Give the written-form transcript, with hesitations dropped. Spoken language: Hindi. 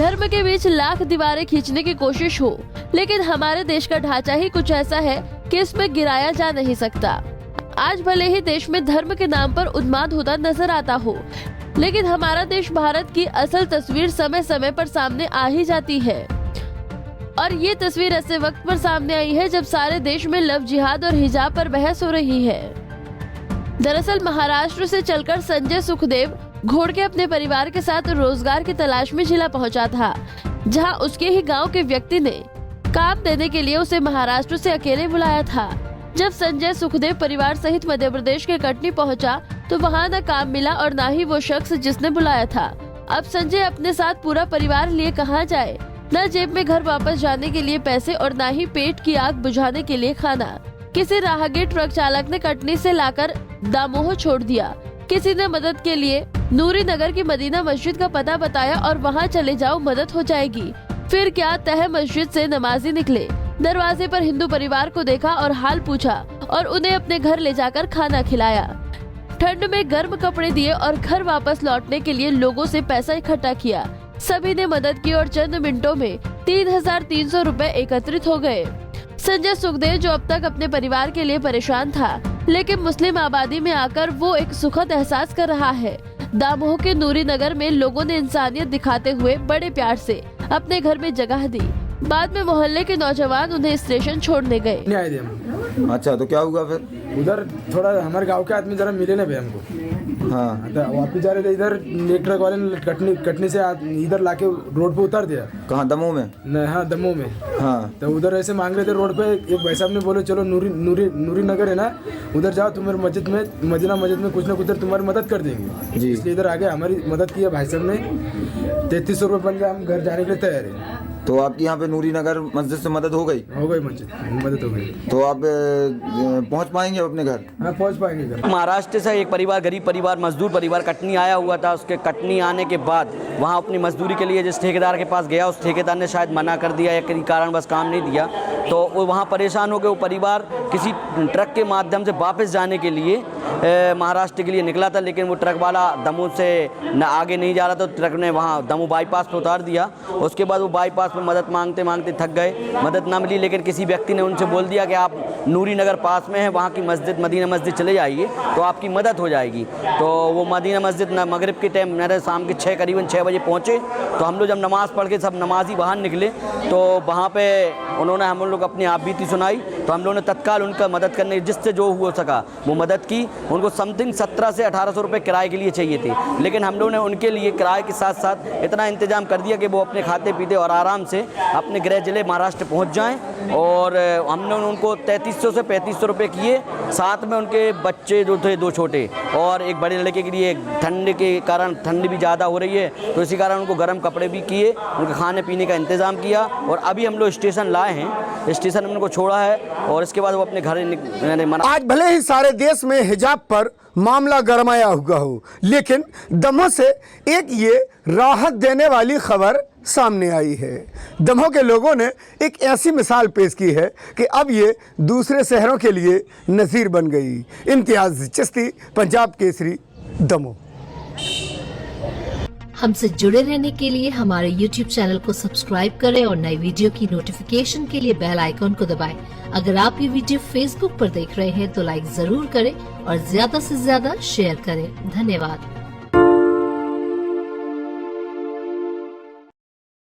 धर्म के बीच लाख दीवारें खींचने की कोशिश हो, लेकिन हमारे देश का ढांचा ही कुछ ऐसा है कि इसमें गिराया जा नहीं सकता। आज भले ही देश में धर्म के नाम पर उन्माद होता नजर आता हो, लेकिन हमारा देश भारत की असल तस्वीर समय समय पर सामने आ ही जाती है। और ये तस्वीर ऐसे वक्त पर सामने आई है जब सारे देश में लव जिहाद और हिजाब पर बहस हो रही है। दरअसल महाराष्ट्र से चलकर संजय सुखदेव घोड़के अपने परिवार के साथ रोजगार की तलाश में जिला पहुंचा था, जहां उसके ही गांव के व्यक्ति ने काम देने के लिए उसे महाराष्ट्र से अकेले बुलाया था। जब संजय सुखदेव परिवार सहित मध्य प्रदेश के कटनी पहुंचा, तो वहां न काम मिला और न ही वो शख्स जिसने बुलाया था। अब संजय अपने साथ पूरा परिवार लिए कहाँ जाए? न जेब में घर वापस जाने के लिए पैसे और न ही पेट की आग बुझाने के लिए खाना। किसी राहगीर ट्रक चालक ने कटनी से लाकर दामोह छोड़ दिया। किसी ने मदद के लिए नूरी नगर की मदीना मस्जिद का पता बताया और वहां चले जाओ, मदद हो जाएगी। फिर क्या, तह मस्जिद से नमाजी निकले, दरवाजे पर हिंदू परिवार को देखा और हाल पूछा और उन्हें अपने घर ले जाकर खाना खिलाया। ठंड में गर्म कपड़े दिए और घर वापस लौटने के लिए लोगों से पैसा इकट्ठा किया। सभी ने मदद की और चंद मिनटों में 3,300 रुपए एकत्रित हो गए। संजय सुखदेव, जो अब तक अपने परिवार के लिए परेशान था, लेकिन मुस्लिम आबादी में आकर वो एक सुखद एहसास कर रहा है। दामोह के नूरी नगर में लोगों ने इंसानियत दिखाते हुए बड़े प्यार से अपने घर में जगह दी। बाद में मोहल्ले के नौजवान उन्हें स्टेशन छोड़ने गए। अच्छा, तो क्या हुआ फिर? उधर थोड़ा हमारे गांव के आदमी जरा मिले ना भाई हमको। हाँ, तो वापिस जा रहे थे, इधर एक ट्रक वाले ने कटनी से इधर लाके रोड पे उतार दिया। कहाँ, दमोह में? हाँ, दमोह में। हाँ, तो उधर ऐसे मांग रहे थे रोड पे। एक भाई साहब ने बोले चलो नूरी नगर है ना, उधर जाओ, तुम्हारी मस्जिद में मदीना मस्जिद में कुछ ना कुछ तुम्हारी मदद कर देंगे जी। इसलिए इधर आगे हमारी मदद की है भाई साहब ने। 3,300 रुपये बन गया, हम घर जाने के लिए तैयार है। तो आपकी यहाँ पे नूरी नगर मस्जिद से मदद हो गई? मदद हो गई। तो आप पहुँच पाएंगे अपने घर? हाँ, पहुँच पाएंगे घर। महाराष्ट्र से एक परिवार, गरीब परिवार, मजदूर परिवार कटनी आया हुआ था। उसके कटनी आने के बाद वहाँ अपनी मजदूरी के लिए जिस ठेकेदार के पास गया, उस ठेकेदार ने शायद मना कर दिया या किसी कारण बस काम नहीं दिया, तो वो वहाँ परेशान हो गए। वो परिवार किसी ट्रक के माध्यम से वापस जाने के लिए महाराष्ट्र के लिए निकला था, लेकिन वो ट्रक वाला दमोह से न आगे नहीं जा रहा था। तो ट्रक ने वहाँ दमोह बाईपास पर उतार दिया। उसके बाद वो बाईपास पर मदद मांगते मांगते थक गए, मदद ना मिली, लेकिन किसी व्यक्ति ने उनसे बोल दिया कि आप नूरी नगर पास में है, वहाँ की मस्जिद मदीना मस्जिद चले जाइए तो आपकी मदद हो जाएगी। तो वो मदीना मस्जिद मगरिब के टाइम मेरे शाम के करीबन 6 बजे पहुँचे। तो हम लोग जब नमाज़ पढ़ के सब नमाजी बाहर निकले, तो वहाँ पे उन्होंने हम लोग अपनी आप बीती सुनाई। तो हम लोगों ने तत्काल उनका मदद करने, जिससे जो हो सका वो मदद की। उनको समथिंग 1700 से 1800 रुपये किराए के लिए चाहिए थे, लेकिन हम लोगों ने उनके लिए किराए के साथ साथ इतना इंतजाम कर दिया कि वो अपने खाते पीते और आराम से अपने गृह जिले महाराष्ट्र पहुंच जाएं। और हमने उनको 3300 से 3500 रुपये किए। साथ में उनके बच्चे जो थे 2 छोटे और एक बड़े लड़के के लिए, ठंड के कारण ठंड भी ज़्यादा हो रही है, तो इसी कारण उनको गर्म कपड़े भी किए, उनके खाने पीने का इंतज़ाम किया। और अभी हम लोग स्टेशन लाए हैं, स्टेशन में उनको छोड़ा है और इसके बाद वो अपने घर आज भले ही सारे देश में हिजाब पर मामला गरमाया हुआ हो, लेकिन दमोह से एक ये राहत देने वाली खबर सामने आई है। दमोह के लोगों ने एक ऐसी मिसाल पेश की है कि अब ये दूसरे शहरों के लिए नज़ीर बन गई। इम्तियाज़ चिश्ती, पंजाब केसरी, दमोह। हमसे जुड़े रहने के लिए हमारे YouTube चैनल को सब्सक्राइब करें और नई वीडियो की नोटिफिकेशन के लिए बेल आइकॉन को दबाएं। अगर आप ये वीडियो Facebook पर देख रहे हैं तो लाइक जरूर करें और ज्यादा से ज्यादा शेयर करें। धन्यवाद।